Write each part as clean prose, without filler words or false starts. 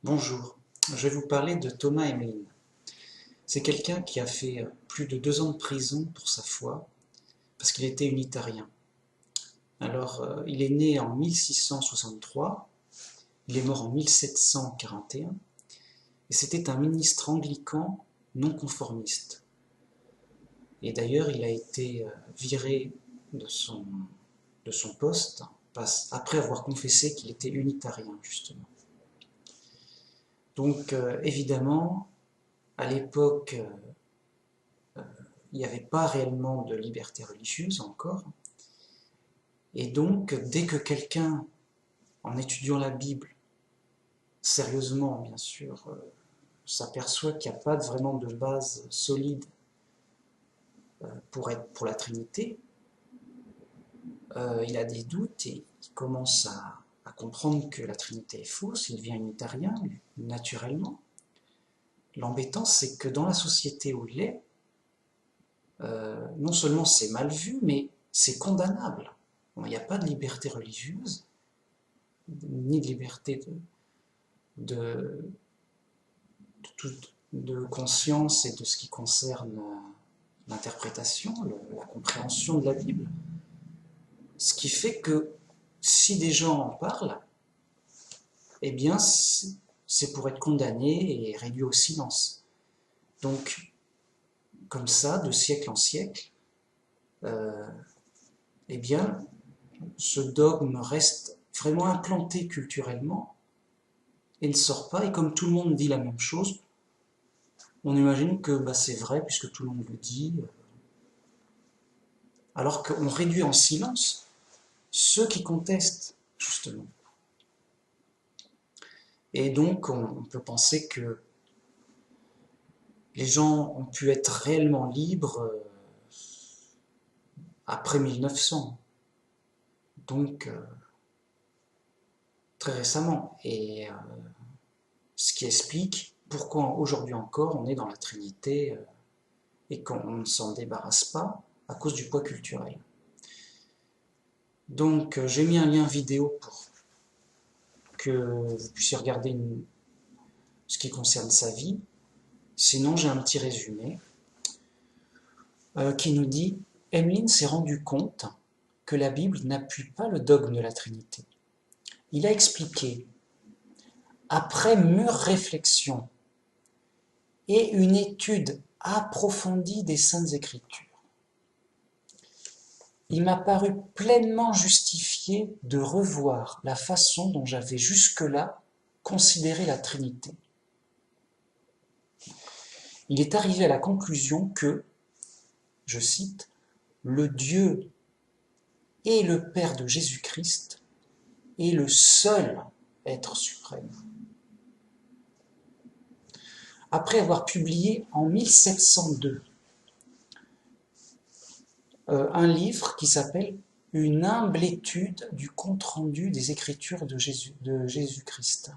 Bonjour, je vais vous parler de Thomas Emmeline. C'est quelqu'un qui a fait plus de 2 ans de prison pour sa foi, parce qu'il était unitarien. Alors, il est né en 1663, il est mort en 1741, et c'était un ministre anglican non conformiste. Et d'ailleurs, il a été viré de son, de son poste après avoir confessé qu'il était unitarien, justement. Donc, évidemment, à l'époque, il n'y avait pas réellement de liberté religieuse encore. Et donc, dès que quelqu'un, en étudiant la Bible, sérieusement bien sûr, s'aperçoit qu'il n'y a pas vraiment de base solide pour la Trinité, il a des doutes et il commence à comprendre que la Trinité est fausse, il devient unitarien, naturellement. L'embêtant, c'est que dans la société où il est, non seulement c'est mal vu, mais c'est condamnable. Bon, il n'y a pas de liberté religieuse, ni de liberté de, de conscience et de ce qui concerne l'interprétation, la compréhension de la Bible. Ce qui fait que si des gens en parlent, eh bien c'est pour être condamné et réduit au silence. Donc, comme ça, de siècle en siècle, euh, eh bien, ce dogme reste vraiment implanté culturellement et ne sort pas. Et comme tout le monde dit la même chose, on imagine que c'est vrai puisque tout le monde le dit, alors qu'on réduit en silence ceux qui contestent, justement. Et donc, on peut penser que les gens ont pu être réellement libres après 1900, donc très récemment. Et ce qui explique pourquoi aujourd'hui encore on est dans la Trinité et qu'on ne s'en débarrasse pas à cause du poids culturel. Donc, j'ai mis un lien vidéo pour que vous puissiez regarder ce qui concerne sa vie. Sinon, j'ai un petit résumé qui nous dit « Emmeline s'est rendu compte que la Bible n'appuie pas le dogme de la Trinité. Il a expliqué, après mûre réflexion et une étude approfondie des Saintes Écritures, il m'a paru pleinement justifié de revoir la façon dont j'avais jusque-là considéré la Trinité. Il est arrivé à la conclusion que, je cite, le Dieu et le Père de Jésus-Christ est le seul être suprême. Après avoir publié en 1702 un livre qui s'appelle « Une humble étude du compte-rendu des Écritures de Jésus-Christ ».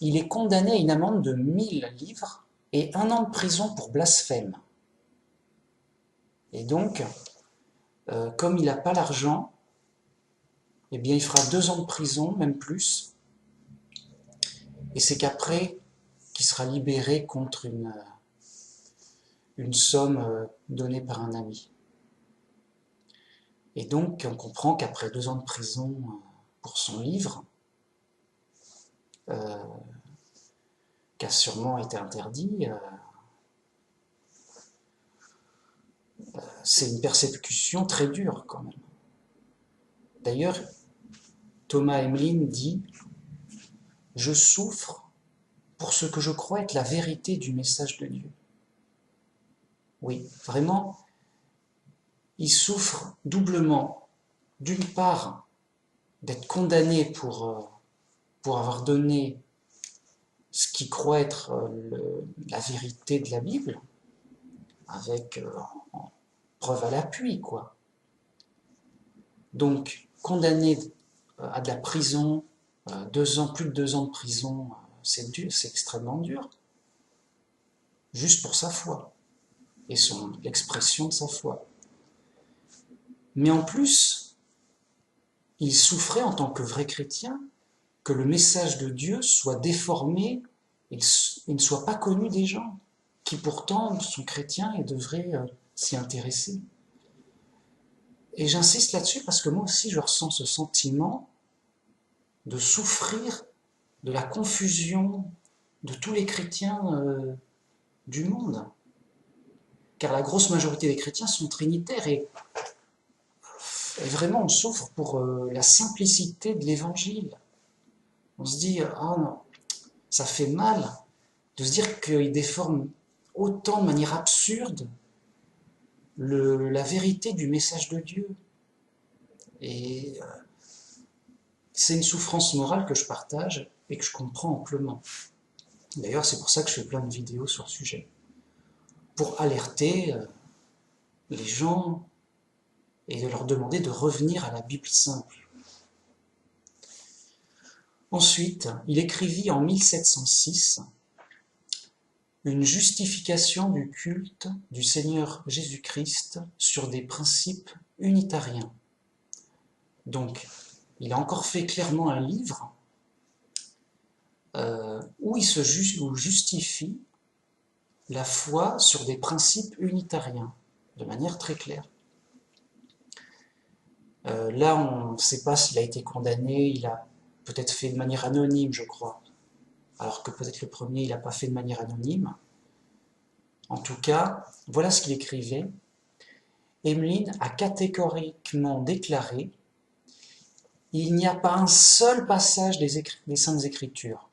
Il est condamné à une amende de 1000 livres et 1 an de prison pour blasphème. Et donc, comme il n'a pas l'argent, eh bien il fera 2 ans de prison, même plus. Et c'est qu'après qu'il sera libéré contre une somme donnée par un ami. Et donc, on comprend qu'après 2 ans de prison pour son livre, qui a sûrement été interdit, c'est une persécution très dure quand même. D'ailleurs, Thomas Emmeline dit « Je souffre pour ce que je crois être la vérité du message de Dieu ». Oui, vraiment, il souffre doublement. D'une part, d'être condamné pour avoir donné ce qu'il croit être la vérité de la Bible, avec preuve à l'appui, quoi. Donc, condamné à de la prison, 2 ans, plus de 2 ans de prison, c'est dur, c'est extrêmement dur, juste pour sa foi et l'expression de sa foi. Mais en plus, il souffrait en tant que vrai chrétien que le message de Dieu soit déformé et ne soit pas connu des gens, qui pourtant sont chrétiens et devraient s'y intéresser. Et j'insiste là-dessus parce que moi aussi je ressens ce sentiment de souffrir de la confusion de tous les chrétiens du monde. Car la grosse majorité des chrétiens sont trinitaires et vraiment on souffre pour la simplicité de l'évangile. On se dit, oh non, ça fait mal de se dire qu'ils déforment autant de manière absurde la vérité du message de Dieu. Et c'est une souffrance morale que je partage et que je comprends amplement. D'ailleurs, c'est pour ça que je fais plein de vidéos sur le sujet. Pour alerter les gens et de leur demander de revenir à la Bible simple. Ensuite, il écrivit en 1706 une justification du culte du Seigneur Jésus-Christ sur des principes unitariens. Donc, il a encore fait clairement un livre où il justifie la foi sur des principes unitariens, de manière très claire. Là, on ne sait pas s'il a été condamné, il a peut-être fait de manière anonyme, je crois, alors que peut-être le premier, il n'a pas fait de manière anonyme. En tout cas, voilà ce qu'il écrivait. Emmeline a catégoriquement déclaré « Il n'y a pas un seul passage des Saintes Écritures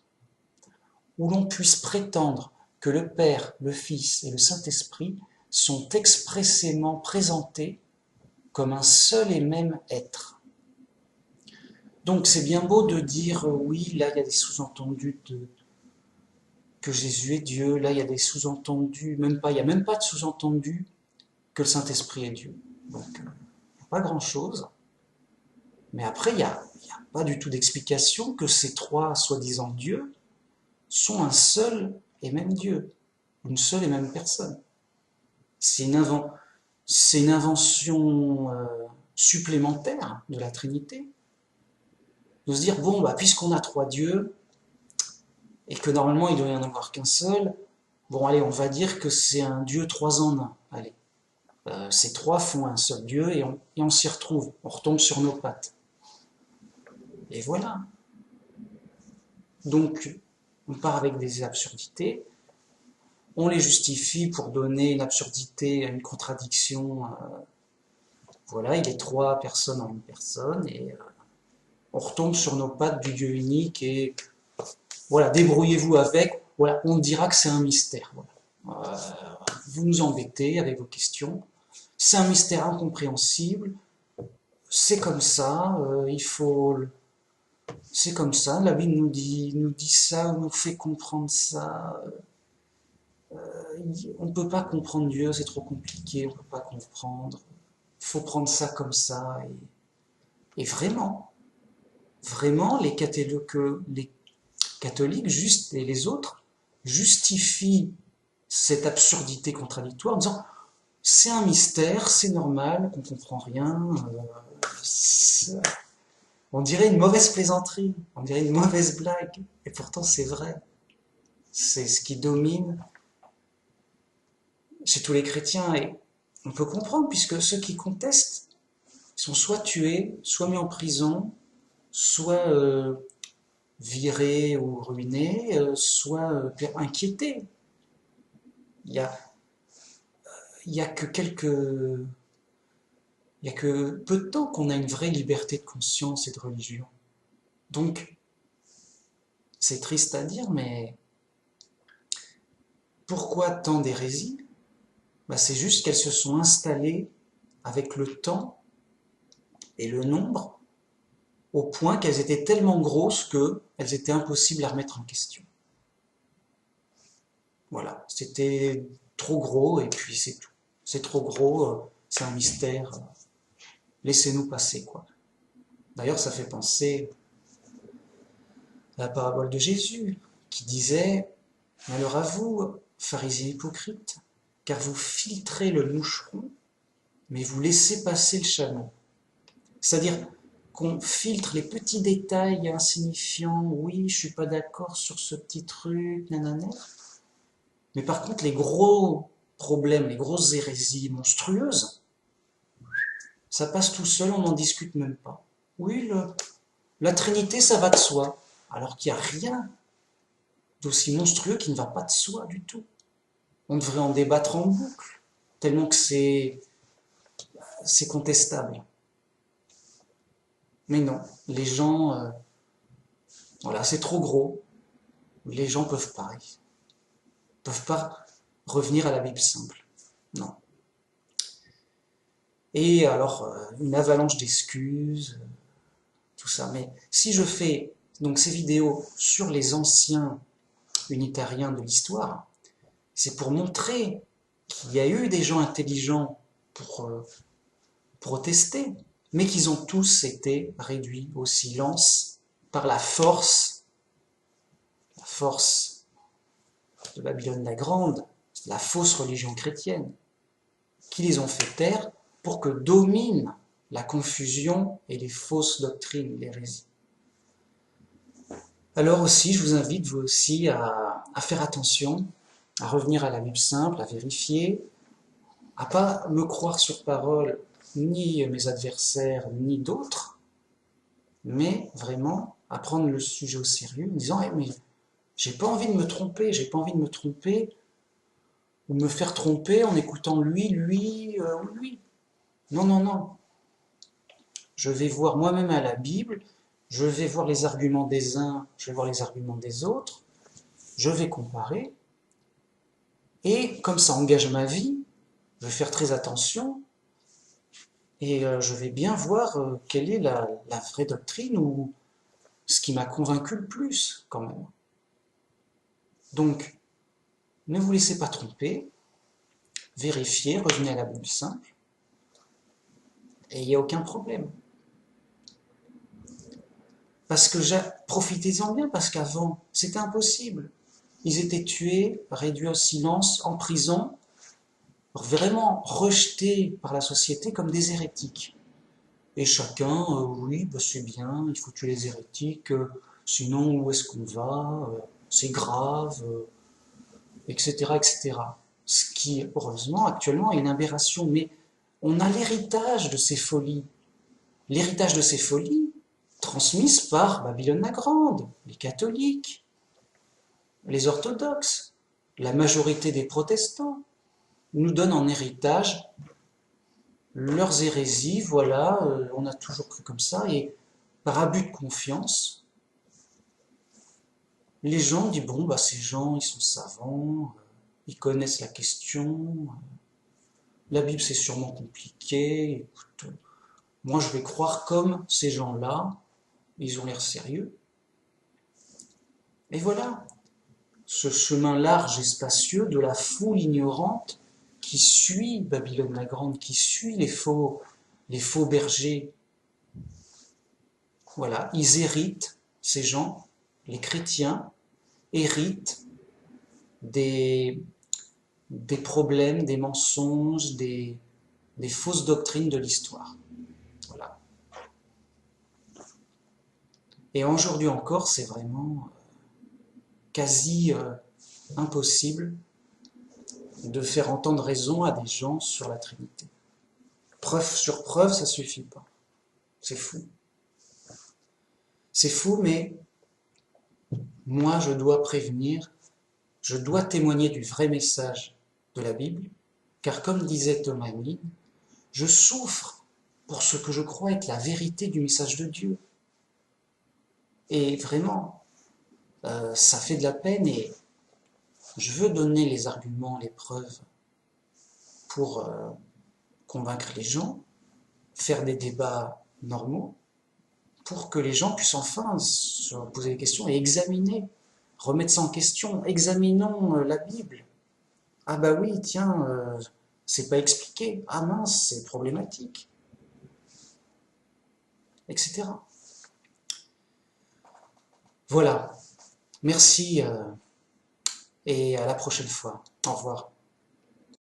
où l'on puisse prétendre que le Père, le Fils et le Saint-Esprit sont expressément présentés comme un seul et même être. » Donc c'est bien beau de dire oui, là il y a des sous-entendus que Jésus est Dieu, là il y a des sous-entendus, il n'y a même pas de sous-entendu que le Saint-Esprit est Dieu. Donc pas grand-chose. Mais après, il n'y a pas du tout d'explication que ces trois soi-disant dieux sont un seul et même Dieu, une seule et même personne. C'est une invention supplémentaire de la Trinité, de se dire, bon, puisqu'on a trois dieux, et que normalement il ne doit y en avoir qu'un seul, bon, allez, on va dire que c'est un Dieu trois en un. Allez, ces trois font un seul Dieu, et on s'y retrouve, on retombe sur nos pattes. Et voilà. Donc, on part avec des absurdités, on les justifie pour donner une absurdité à une contradiction. Voilà, il est trois personnes en une personne, et on retombe sur nos pattes du Dieu unique, et voilà, débrouillez-vous avec, voilà, on dira que c'est un mystère. Voilà. Vous nous embêtez avec vos questions, c'est un mystère incompréhensible, c'est comme ça, c'est comme ça, la Bible nous dit ça, nous fait comprendre ça. On ne peut pas comprendre Dieu, c'est trop compliqué, on ne peut pas comprendre. Il faut prendre ça comme ça. Et vraiment, les catholiques juste, et les autres justifient cette absurdité contradictoire en disant c'est un mystère, c'est normal, qu'on ne comprend rien. On dirait une mauvaise plaisanterie, on dirait une mauvaise blague, et pourtant c'est vrai. C'est ce qui domine chez tous les chrétiens, et on peut comprendre, puisque ceux qui contestent sont soit tués, soit mis en prison, soit virés ou ruinés, soit inquiétés. Il y a que peu de temps qu'on a une vraie liberté de conscience et de religion. Donc, c'est triste à dire, mais pourquoi tant d'hérésies ? C'est juste qu'elles se sont installées avec le temps et le nombre, au point qu'elles étaient tellement grosses qu'elles étaient impossibles à remettre en question. Voilà, c'était trop gros et puis c'est tout. C'est trop gros, c'est un mystère, laissez-nous passer, quoi. D'ailleurs, ça fait penser à la parabole de Jésus, qui disait « Malheur à vous, pharisiens hypocrites, car vous filtrez le moucheron, mais vous laissez passer le chameau. » C'est-à-dire, qu'on filtre les petits détails insignifiants. Oui, je suis pas d'accord sur ce petit truc, nanana. Mais par contre, les gros problèmes, les grosses hérésies monstrueuses, ça passe tout seul, on n'en discute même pas. Oui, la Trinité, ça va de soi. Alors qu'il n'y a rien d'aussi monstrueux qui ne va pas de soi du tout. On devrait en débattre en boucle, tellement que c'est contestable. Mais non, les gens, voilà, c'est trop gros. Les gens peuvent pas revenir à la Bible simple. Non. Et alors, une avalanche d'excuses, tout ça. Mais si je fais donc ces vidéos sur les anciens unitariens de l'histoire, c'est pour montrer qu'il y a eu des gens intelligents pour protester, mais qu'ils ont tous été réduits au silence par la force de Babylone la Grande, la fausse religion chrétienne, qui les ont fait taire pour que domine la confusion et les fausses doctrines, l'hérésie. Alors aussi, je vous invite vous aussi à faire attention, à revenir à la Bible simple, à vérifier, à pas me croire sur parole ni mes adversaires ni d'autres, mais vraiment à prendre le sujet au sérieux en disant mais j'ai pas envie de me tromper, j'ai pas envie de me tromper ou me faire tromper en écoutant lui ou lui. Non, non, non. Je vais voir moi-même à la Bible, je vais voir les arguments des uns, je vais voir les arguments des autres, je vais comparer, et comme ça engage ma vie, je vais faire très attention, et je vais bien voir quelle est la vraie doctrine, ou ce qui m'a convaincu le plus, quand même. Donc, ne vous laissez pas tromper, vérifiez, revenez à la Bible simple, et il n'y a aucun problème. Parce que profitez-en bien, parce qu'avant, c'était impossible. Ils étaient tués, réduits au silence, en prison, vraiment rejetés par la société comme des hérétiques. Et chacun, oui, bah c'est bien, il faut tuer les hérétiques, sinon où est-ce qu'on va, c'est grave, etc., etc. Ce qui, heureusement, actuellement est une aberration, mais on a l'héritage de ces folies. L'héritage de ces folies, transmises par Babylone la Grande, les catholiques, les orthodoxes, la majorité des protestants, nous donnent en héritage leurs hérésies, voilà, on a toujours cru comme ça, et par abus de confiance, les gens disent, bon, bah ces gens, ils sont savants, ils connaissent la question, la Bible c'est sûrement compliqué, écoute, moi je vais croire comme ces gens-là, ils ont l'air sérieux. Et voilà, ce chemin large et spacieux de la foule ignorante qui suit Babylone la Grande, qui suit les faux bergers. Voilà, ils héritent, ces gens, les chrétiens, héritent des problèmes, des mensonges, des fausses doctrines de l'histoire. Voilà. Et aujourd'hui encore, c'est vraiment quasi impossible de faire entendre raison à des gens sur la Trinité. Preuve sur preuve, ça suffit pas. C'est fou. C'est fou, mais moi, je dois prévenir, je dois témoigner du vrai message de la Bible, car comme disait Thomas Mann, je souffre pour ce que je crois être la vérité du message de Dieu. Et vraiment, ça fait de la peine et je veux donner les arguments, les preuves pour convaincre les gens, faire des débats normaux, pour que les gens puissent enfin se poser des questions et examiner, remettre ça en question. Examinons la Bible. Ah bah oui, tiens, c'est pas expliqué. Ah mince, c'est problématique. Etc. Voilà. Merci et à la prochaine fois. Au revoir.